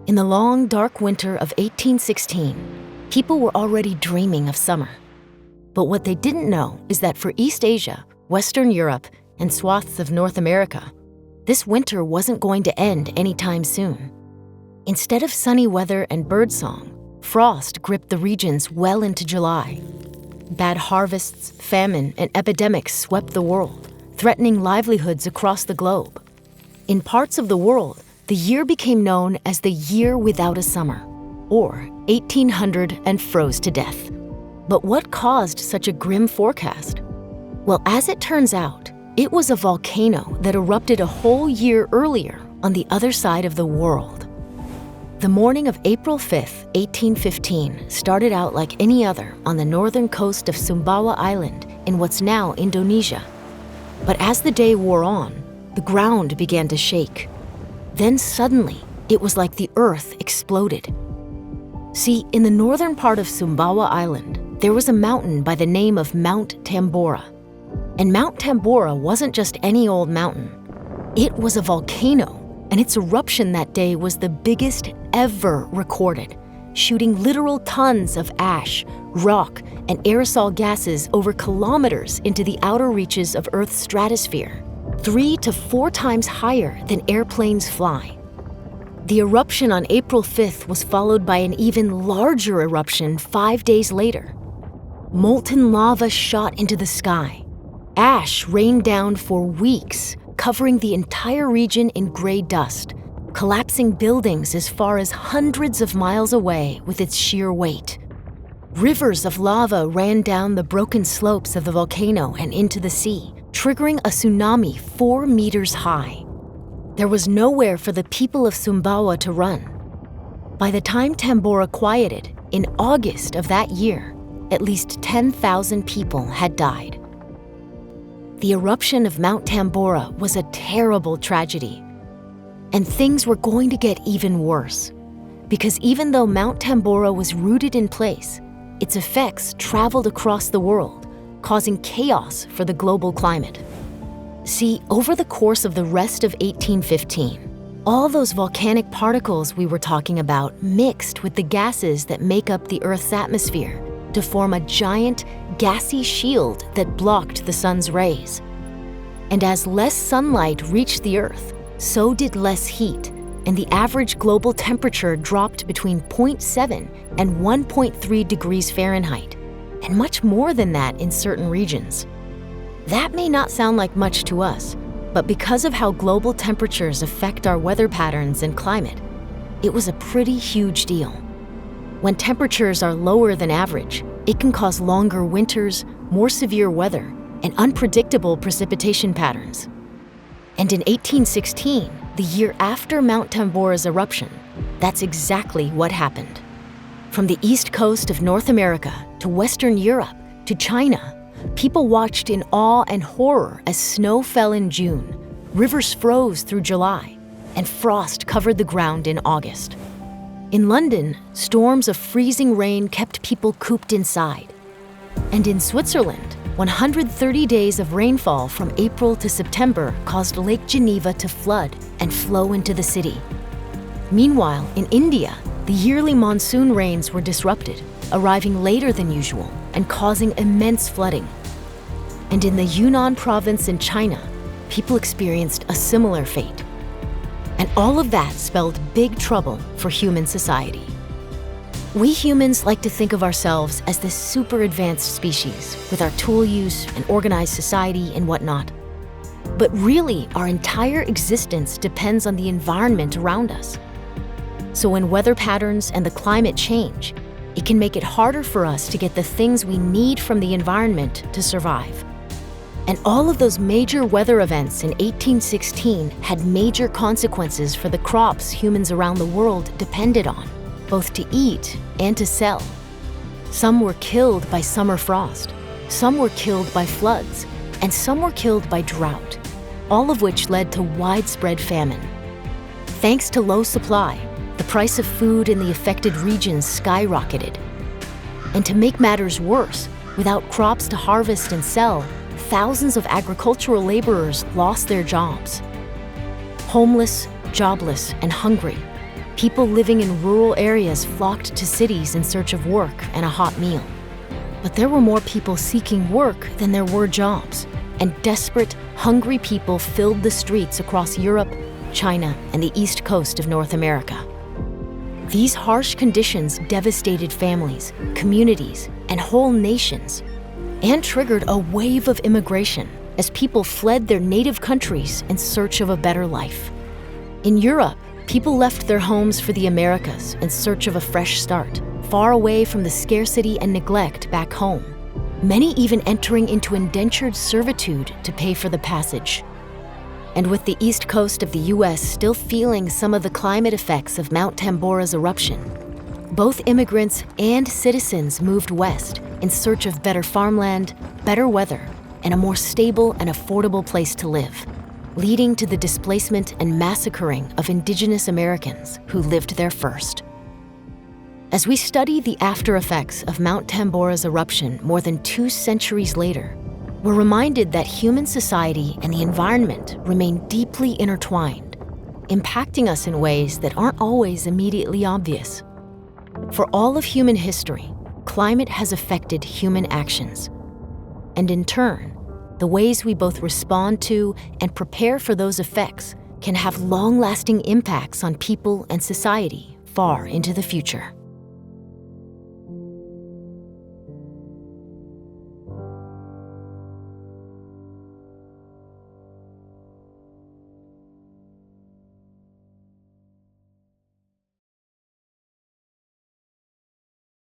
In the long, dark winter of 1816, people were already dreaming of summer. But what they didn't know is that for East Asia, Western Europe, and swaths of North America, this winter wasn't going to end anytime soon. Instead of sunny weather and birdsong, frost gripped the regions well into July. Bad harvests, famine, and epidemics swept the world, threatening livelihoods across the globe. In parts of the world, the year became known as the Year Without a Summer, or 1800 and froze to death. But what caused such a grim forecast? Well, as it turns out, it was a volcano that erupted a whole year earlier on the other side of the world. The morning of April 5th, 1815 started out like any other on the northern coast of Sumbawa Island in what's now Indonesia. But as the day wore on, the ground began to shake. Then suddenly, it was like the earth exploded. See, in the northern part of Sumbawa Island, there was a mountain by the name of Mount Tambora. And Mount Tambora wasn't just any old mountain. It was a volcano, and its eruption that day was the biggest ever recorded, shooting literal tons of ash, rock, and aerosol gases over kilometers into the outer reaches of Earth's stratosphere, 3 to 4 times higher than airplanes fly. The eruption on April 5th was followed by an even larger eruption 5 days later. Molten lava shot into the sky. Ash rained down for weeks, covering the entire region in gray dust, collapsing buildings as far as hundreds of miles away with its sheer weight. Rivers of lava ran down the broken slopes of the volcano and into the sea, triggering a tsunami 4 meters high. There was nowhere for the people of Sumbawa to run. By the time Tambora quieted, in August of that year, at least 10,000 people had died. The eruption of Mount Tambora was a terrible tragedy. And things were going to get even worse. Because even though Mount Tambora was rooted in place, its effects traveled across the world, causing chaos for the global climate. See, over the course of the rest of 1815, all those volcanic particles we were talking about mixed with the gases that make up the Earth's atmosphere to form a giant, gassy shield that blocked the sun's rays. And as less sunlight reached the Earth, so did less heat, and the average global temperature dropped between 0.7 and 1.3 degrees Fahrenheit, and much more than that in certain regions. That may not sound like much to us, but because of how global temperatures affect our weather patterns and climate, it was a pretty huge deal. When temperatures are lower than average, it can cause longer winters, more severe weather, and unpredictable precipitation patterns. And in 1816, the year after Mount Tambora's eruption, that's exactly what happened. From the east coast of North America to Western Europe to China, people watched in awe and horror as snow fell in June, rivers froze through July, and frost covered the ground in August. In London, storms of freezing rain kept people cooped inside. And in Switzerland, 130 days of rainfall from April to September caused Lake Geneva to flood and flow into the city. Meanwhile, in India, the yearly monsoon rains were disrupted, arriving later than usual and causing immense flooding. And in the Yunnan province in China, people experienced a similar fate. And all of that spelled big trouble for human society. We humans like to think of ourselves as this super advanced species with our tool use and organized society and whatnot. But really, our entire existence depends on the environment around us. So when weather patterns and the climate change, it can make it harder for us to get the things we need from the environment to survive. And all of those major weather events in 1816 had major consequences for the crops humans around the world depended on, both to eat and to sell. Some were killed by summer frost, some were killed by floods, and some were killed by drought, all of which led to widespread famine. Thanks to low supply, the price of food in the affected regions skyrocketed. And to make matters worse, without crops to harvest and sell, thousands of agricultural laborers lost their jobs. Homeless, jobless, and hungry, People living in rural areas flocked to cities in search of work and a hot meal. But there were more people seeking work than there were jobs, and desperate, hungry people filled the streets across Europe, China, and the east coast of North America. These harsh conditions devastated families, communities, and whole nations, and triggered a wave of immigration as people fled their native countries in search of a better life. In Europe, people left their homes for the Americas in search of a fresh start, far away from the scarcity and neglect back home, many even entering into indentured servitude to pay for the passage. And with the east coast of the US still feeling some of the climate effects of Mount Tambora's eruption, both immigrants and citizens moved west in search of better farmland, better weather, and a more stable and affordable place to live, leading to the displacement and massacring of indigenous Americans who lived there first. As we study the after effects of Mount Tambora's eruption more than 2 centuries later, we're reminded that human society and the environment remain deeply intertwined, impacting us in ways that aren't always immediately obvious. For all of human history, climate has affected human actions. And in turn, the ways we both respond to and prepare for those effects can have long-lasting impacts on people and society far into the future.